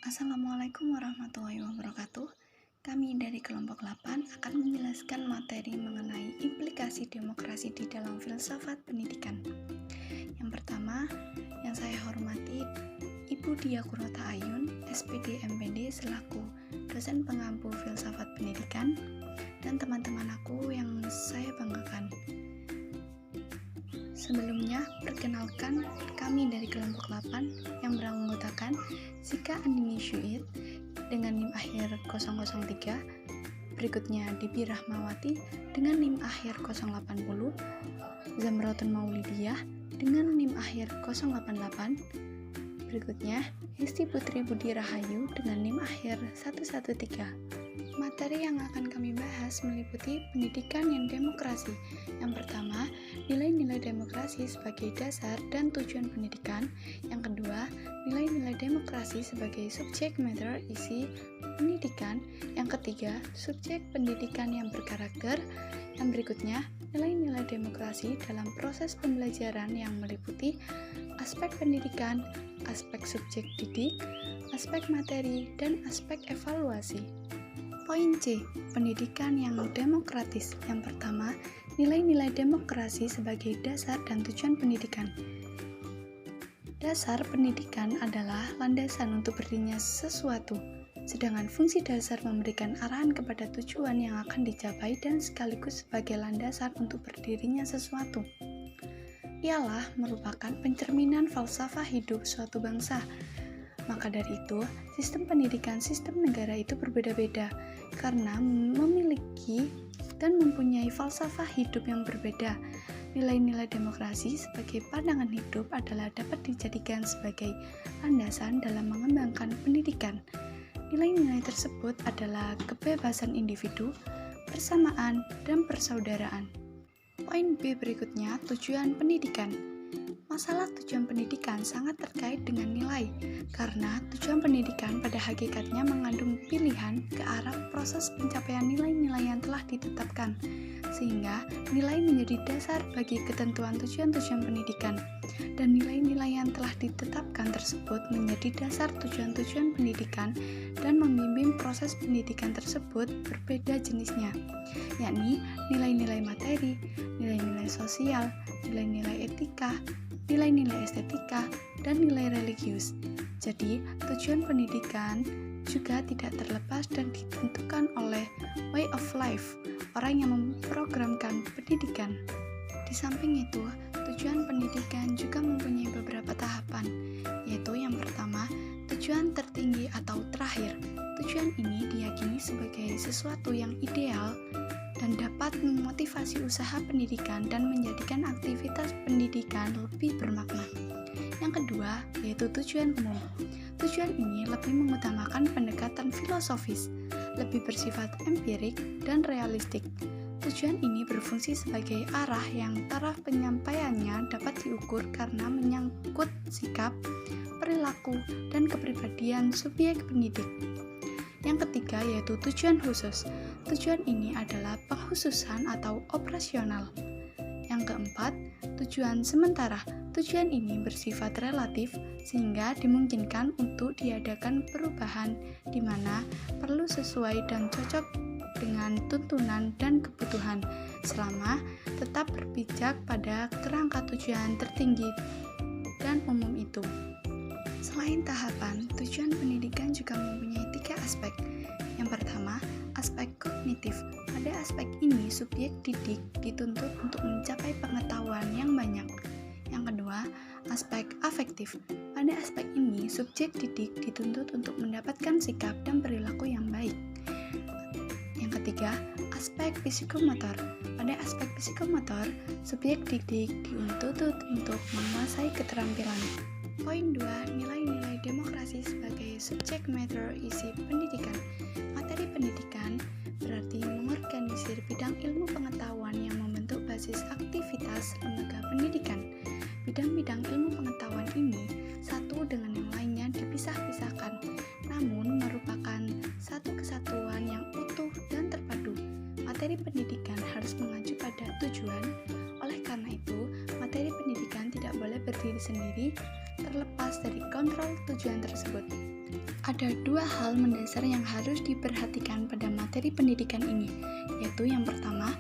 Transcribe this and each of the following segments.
Assalamualaikum warahmatullahi wabarakatuh. Kami dari kelompok 8 akan menjelaskan materi mengenai implikasi demokrasi di dalam filsafat pendidikan. Yang pertama, yang saya hormati Ibu Dia Kurota Ayun, SPD MPD selaku dosen pengampu filsafat pendidikan, dan teman-teman aku yang saya banggakan. Sebelumnya, perkenalkan kami dari kelompok 8 yang beranggotakan Zika Andini Syuid dengan NIM akhir 003, berikutnya Dibi Rahmawati dengan NIM akhir 080, Zamratun Maulidiyah dengan NIM akhir 088, berikutnya Hesti Putri Budi Rahayu dengan NIM akhir 113. Materi yang akan kami bahas meliputi pendidikan yang demokrasi. Yang pertama, nilai-nilai demokrasi sebagai dasar dan tujuan pendidikan. Yang kedua, nilai-nilai demokrasi sebagai subjek matter isi pendidikan. Yang ketiga, subjek pendidikan yang berkarakter. Yang berikutnya, nilai-nilai demokrasi dalam proses pembelajaran yang meliputi aspek pendidikan, aspek subjek didik, aspek materi, dan aspek evaluasi. Poin C. Pendidikan yang demokratis. Yang pertama, nilai-nilai demokrasi sebagai dasar dan tujuan pendidikan. Dasar pendidikan adalah landasan untuk berdirinya sesuatu, sedangkan fungsi dasar memberikan arahan kepada tujuan yang akan dicapai dan sekaligus sebagai landasan untuk berdirinya sesuatu. Ialah merupakan pencerminan falsafah hidup suatu bangsa. Maka dari itu, sistem pendidikan sistem negara itu berbeda-beda karena memiliki dan mempunyai falsafah hidup yang berbeda. Nilai-nilai demokrasi sebagai pandangan hidup adalah dapat dijadikan sebagai landasan dalam mengembangkan pendidikan. Nilai-nilai tersebut adalah kebebasan individu, persamaan, dan persaudaraan. Poin B berikutnya, tujuan pendidikan. Masalah tujuan pendidikan sangat terkait dengan nilai, karena tujuan pendidikan pada hakikatnya mengandung pilihan ke arah proses pencapaian nilai-nilai yang telah ditetapkan, sehingga nilai menjadi dasar bagi ketentuan tujuan-tujuan pendidikan, dan nilai-nilai yang telah ditetapkan tersebut menjadi dasar tujuan-tujuan pendidikan dan membimbing proses pendidikan tersebut berbeda jenisnya, yakni nilai-nilai materi, nilai-nilai sosial, nilai-nilai etika, nilai-nilai estetika, dan nilai religius. Jadi, tujuan pendidikan juga tidak terlepas dan ditentukan oleh way of life, orang yang memprogramkan pendidikan. Di samping itu, tujuan pendidikan juga mempunyai beberapa tahapan, yaitu yang pertama, tujuan tertinggi atau terakhir. Tujuan ini diyakini sebagai sesuatu yang ideal dan dapat memotivasi usaha pendidikan dan menjadikan aktivitas pendidikan lebih bermakna. Yang kedua, yaitu tujuan umum. Tujuan ini lebih mengutamakan pendekatan filosofis, lebih bersifat empirik dan realistik. Tujuan ini berfungsi sebagai arah yang taraf penyampaiannya dapat diukur karena menyangkut sikap, perilaku, dan kepribadian subjek pendidik. Yang ketiga yaitu tujuan khusus. Tujuan ini adalah pengkhususan atau operasional. Yang keempat, tujuan sementara. Tujuan ini bersifat relatif sehingga dimungkinkan untuk diadakan perubahan di mana perlu sesuai dan cocok dengan tuntunan dan kebutuhan selama tetap berpijak pada kerangka tujuan tertinggi dan umum itu. Selain tahapan, tujuan pendidikan juga mempunyai 3 aspek. Yang pertama, aspek kognitif. Pada aspek ini, subjek didik dituntut untuk mencapai pengetahuan yang banyak. Yang kedua, aspek afektif. Pada aspek ini, subjek didik dituntut untuk mendapatkan sikap dan perilaku yang baik. Yang ketiga, aspek psikomotor. Pada aspek psikomotor, subjek didik dituntut untuk menguasai keterampilan. Poin 2, nilai-nilai demokrasi sebagai subjek matter isi pendidikan. Materi pendidikan berarti mengorganisir bidang ilmu pengetahuan yang membentuk basis aktivitas lembaga pendidikan. Bidang-bidang ilmu pengetahuan ini satu dengan yang lainnya dipisah-pisahkan, namun merupakan satu kesatuan yang utuh dan terpadu. Materi pendidikan harus mengacu pada tujuan, oleh karena itu, materi pendidikan tidak boleh berdiri sendiri terlepas dari kontrol tujuan tersebut. ada dua hal mendasar yang harus diperhatikan pada materi pendidikan ini, yaitu yang pertama,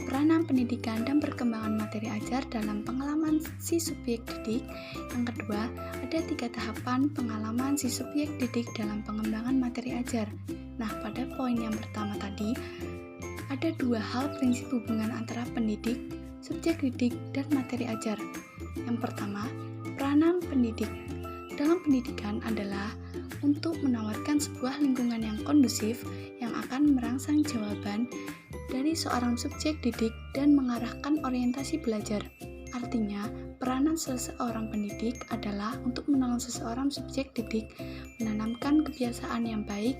peranan pendidikan dan perkembangan materi ajar dalam pengalaman si subjek didik. Yang kedua, ada 3 tahapan pengalaman si subjek didik dalam pengembangan materi ajar. Nah, pada poin yang pertama tadi, ada 2 hal prinsip hubungan antara pendidik, subjek didik, dan materi ajar. Yang pertama, peranan pendidik dalam pendidikan adalah untuk menawarkan sebuah lingkungan yang kondusif yang akan merangsang jawaban dari seorang subjek didik dan mengarahkan orientasi belajar. Artinya, peranan seseorang pendidik adalah untuk menolong seseorang subjek didik menanamkan kebiasaan yang baik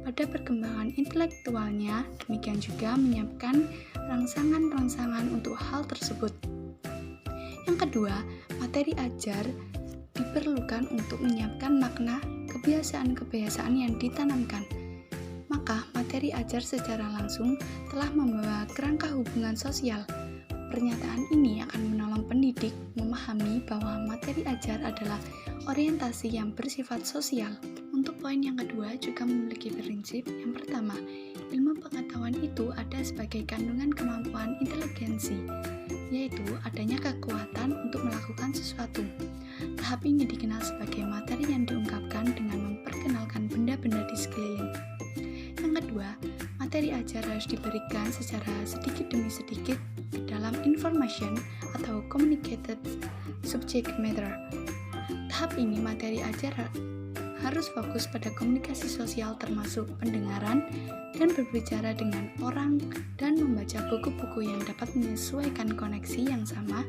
pada perkembangan intelektualnya, demikian juga menyiapkan rangsangan-rangsangan untuk hal tersebut. Yang kedua, materi ajar diperlukan untuk menyiapkan makna kebiasaan-kebiasaan yang ditanamkan. Maka, materi ajar secara langsung telah membawa kerangka hubungan sosial. Pernyataan ini akan menolong pendidik memahami bahwa materi ajar adalah orientasi yang bersifat sosial. Untuk poin yang kedua juga memiliki prinsip. Yang pertama, ilmu pengetahuan itu ada sebagai kandungan kemampuan inteligensi, yaitu adanya kekuatan untuk melakukan sesuatu. Tahap ini dikenal sebagai materi yang diungkapkan dengan memperkenalkan benda-benda di sekeliling. Yang kedua, materi ajar harus diberikan secara sedikit demi sedikit ke dalam information atau communicated subject matter. Tahap ini materi ajar harus fokus pada komunikasi sosial termasuk pendengaran dan berbicara dengan orang dan membaca buku-buku yang dapat menyesuaikan koneksi yang sama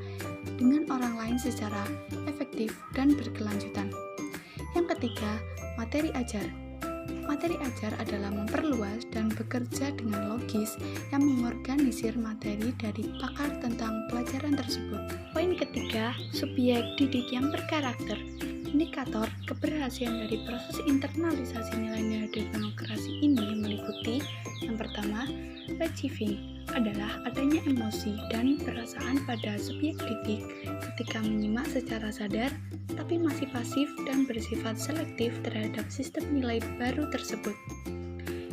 dengan orang lain secara efektif dan berkelanjutan. Yang ketiga, materi ajar. Materi ajar adalah memperluas dan bekerja dengan logis yang mengorganisir materi dari pakar tentang pelajaran tersebut. Poin ketiga, subjek didik yang berkarakter. Indikator keberhasilan dari proses internalisasi nilai-nilai demokrasi ini meliputi yang pertama, receiving adalah adanya emosi dan perasaan pada subjek didik ketika menyimak secara sadar tapi masih pasif dan bersifat selektif terhadap sistem nilai baru tersebut.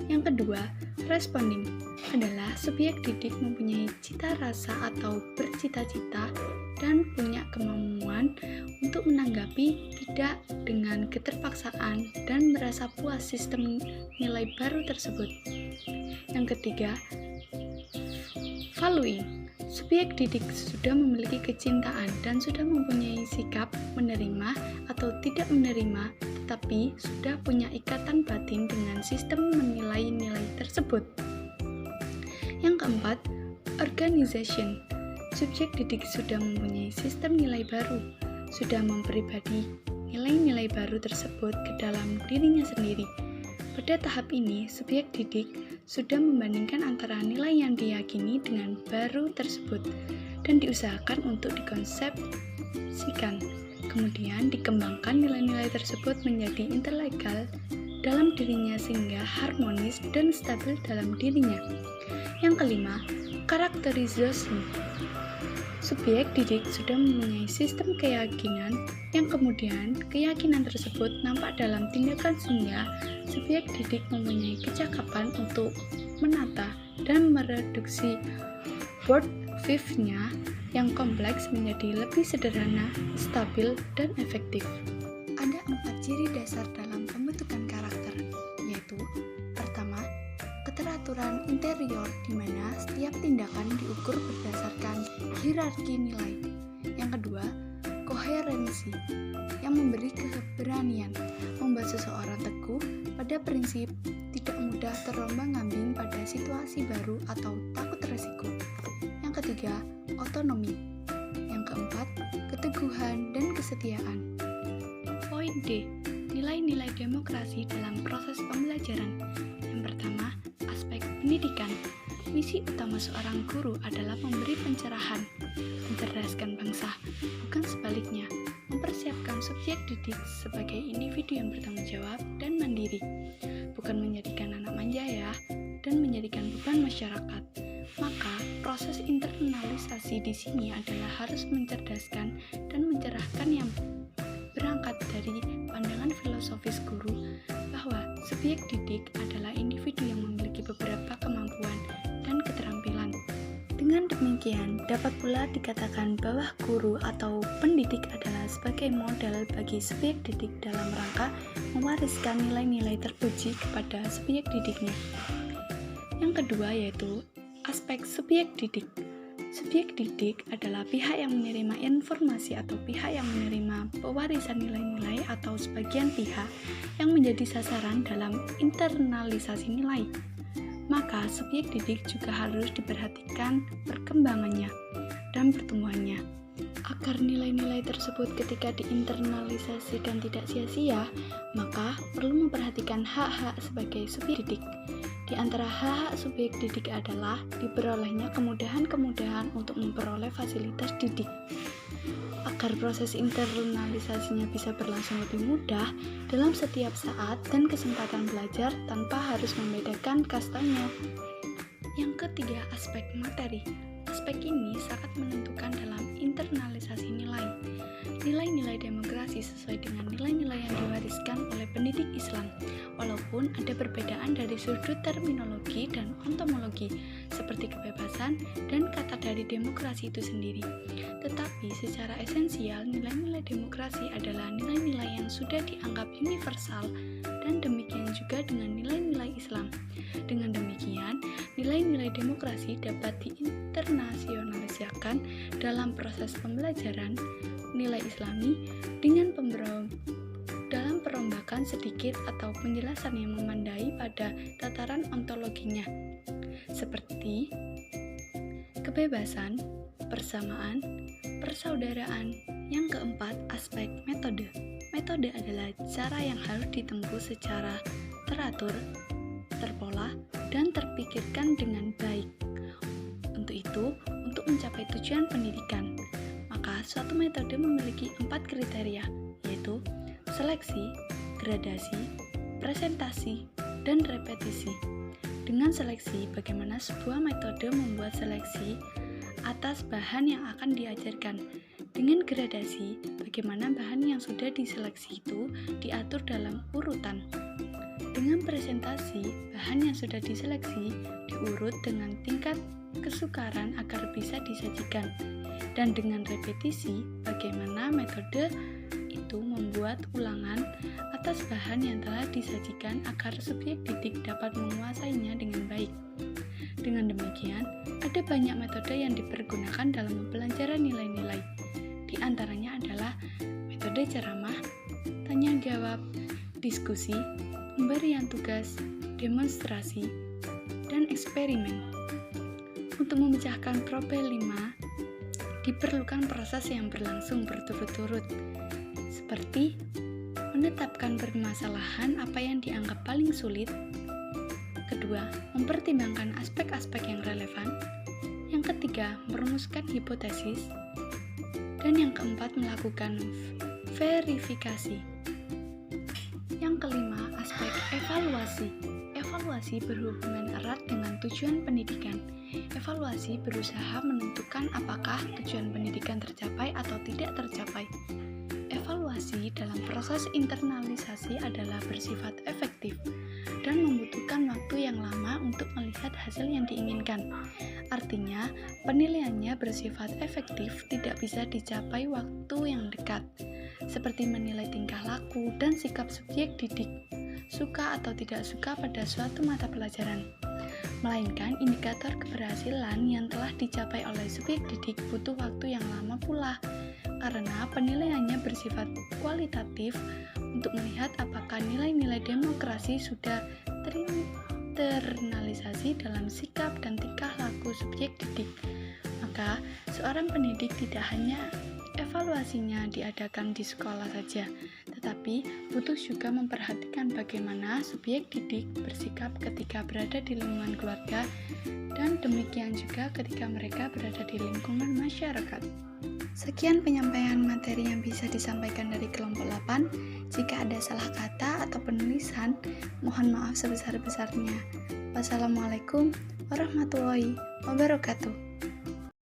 Yang kedua, responding adalah subjek didik mempunyai cita rasa atau bercita-cita dan punya kemampuan untuk menanggapi tidak dengan keterpaksaan dan merasa puas sistem nilai baru tersebut. Yang ketiga, valuing. Subjek didik sudah memiliki kecintaan dan sudah mempunyai sikap menerima atau tidak menerima, tetapi sudah punya ikatan batin dengan sistem menilai nilai tersebut. Yang keempat, organization. Subjek didik sudah mempunyai sistem nilai baru, sudah memperibadi nilai-nilai baru tersebut ke dalam dirinya sendiri. Pada tahap ini, subjek didik sudah membandingkan antara nilai yang diyakini dengan baru tersebut dan diusahakan untuk dikonsepsikan. Kemudian dikembangkan nilai-nilai tersebut menjadi intelektual dalam dirinya sehingga harmonis dan stabil dalam dirinya. Yang kelima, karakterisasi. Subjek didik sudah mempunyai sistem keyakinan yang kemudian keyakinan tersebut nampak dalam tindakan sehingga subjek didik mempunyai kecakapan untuk menata dan mereduksi word view-nya yang kompleks menjadi lebih sederhana, stabil, dan efektif. Ada 4 ciri dasar dalam pembentukan karakter, yaitu pertama, keteraturan interior di mana setiap tindakan diukur berdasarkan hierarki nilai. Yang kedua, koherensi yang memberi keberanian, membuat seseorang teguh pada prinsip, tidak mudah terombang-ambing pada situasi baru atau takut resiko. Yang ketiga, otonomi. Yang keempat, keteguhan dan kesetiaan. Poin D, nilai-nilai demokrasi dalam proses pembelajaran. Yang pertama, aspek pendidikan. Misi utama seorang guru adalah memberi pencerahan, mencerdaskan bangsa, bukan sebaliknya, mempersiapkan subjek didik sebagai individu yang bertanggung jawab dan mandiri, bukan menjadikan anak manja ya, dan menjadikan beban masyarakat. Maka, proses internalisasi di sini adalah harus mencerdaskan dan mencerahkan yang berangkat dari pandangan filosofis guru bahwa Subjek didik adalah individu yang memiliki beberapa kemampuan dan keterampilan. Dengan demikian, dapat pula dikatakan bahwa guru atau pendidik adalah sebagai model bagi subjek didik dalam rangka mewariskan nilai-nilai terpuji kepada subjek didiknya. Yang kedua yaitu aspek subjek didik. Subjek didik adalah pihak yang menerima informasi atau pihak yang menerima pewarisan nilai-nilai atau sebagian pihak yang menjadi sasaran dalam internalisasi nilai. Maka subjek didik juga harus diperhatikan perkembangannya dan pertumbuhannya. Agar nilai-nilai tersebut ketika diinternalisasikan tidak sia-sia, maka perlu memperhatikan hak-hak sebagai subjek didik. Di antara hak-hak subjek didik adalah diperolehnya kemudahan-kemudahan untuk memperoleh fasilitas didik. Agar proses internalisasinya bisa berlangsung lebih mudah dalam setiap saat dan kesempatan belajar tanpa harus membedakan kastanya. Yang ketiga, aspek materi. Aspek ini sangat menentukan dalam internalisasi nilai. Nilai-nilai demokrasi sesuai dengan nilai-nilai yang diwariskan oleh pendidik Islam, walaupun ada perbedaan dari sudut terminologi dan ontomologi, seperti kebebasan dan kata dari demokrasi itu sendiri. Tetapi secara esensial, nilai-nilai demokrasi adalah nilai-nilai yang sudah dianggap universal dan demikian juga dengan nilai-nilai Islam. Dengan demikian, nilai-nilai demokrasi dapat diinternasionalisasikan dalam proses pembelajaran nilai Islami dengan dalam perombakan sedikit atau penjelasan yang memandai pada tataran ontologinya, seperti kebebasan, persamaan, persaudaraan. Yang keempat, aspek metode. Metode adalah cara yang harus ditempuh secara teratur, terpola, dan terpikirkan dengan baik. Untuk itu, untuk mencapai tujuan pendidikan, maka suatu metode memiliki 4 kriteria, yaitu seleksi, gradasi, presentasi, dan repetisi. Dengan seleksi, bagaimana sebuah metode membuat seleksi atas bahan yang akan diajarkan. Dengan gradasi, bagaimana bahan yang sudah diseleksi itu diatur dalam urutan. Dengan presentasi, bahan yang sudah diseleksi diurut dengan tingkat kesukaran agar bisa disajikan. Dan dengan repetisi, bagaimana metode itu membuat ulangan atas bahan yang telah disajikan agar subjek didik dapat menguasainya dengan baik. Dengan demikian, ada banyak metode yang dipergunakan dalam pembelajaran nilai-nilai. Di antaranya adalah metode ceramah, tanya jawab, diskusi, pemberian tugas, demonstrasi, dan eksperimen. Untuk memecahkan problem 5, diperlukan proses yang berlangsung berturut-turut, seperti menetapkan permasalahan apa yang dianggap paling sulit. Kedua, mempertimbangkan aspek-aspek yang relevan. Yang ketiga, merumuskan hipotesis. Dan yang keempat, melakukan verifikasi. Yang kelima, aspek evaluasi. Evaluasi berhubungan erat dengan tujuan pendidikan. Evaluasi berusaha menentukan apakah tujuan pendidikan tercapai atau tidak tercapai. Evaluasi dalam proses internalisasi adalah bersifat efektif dan membutuhkan waktu yang lama untuk melihat hasil yang diinginkan. Artinya, penilaiannya bersifat efektif tidak bisa dicapai waktu yang dekat, seperti menilai tingkah laku dan sikap subjek didik, suka atau tidak suka pada suatu mata pelajaran. Melainkan indikator keberhasilan yang telah dicapai oleh subjek didik butuh waktu yang lama pula, karena penilaiannya bersifat kualitatif untuk melihat apakah nilai-nilai demokrasi sudah terinternalisasi dalam sikap dan tingkah laku subjek didik. Maka, seorang pendidik tidak hanya evaluasinya diadakan di sekolah saja, tetapi butuh juga memperhatikan bagaimana subjek didik bersikap ketika berada di lingkungan keluarga dan demikian juga ketika mereka berada di lingkungan masyarakat. Sekian penyampaian materi yang bisa disampaikan dari kelompok 8. Jika ada salah kata atau penulisan, mohon maaf sebesar-besarnya. Wassalamualaikum warahmatullahi wabarakatuh.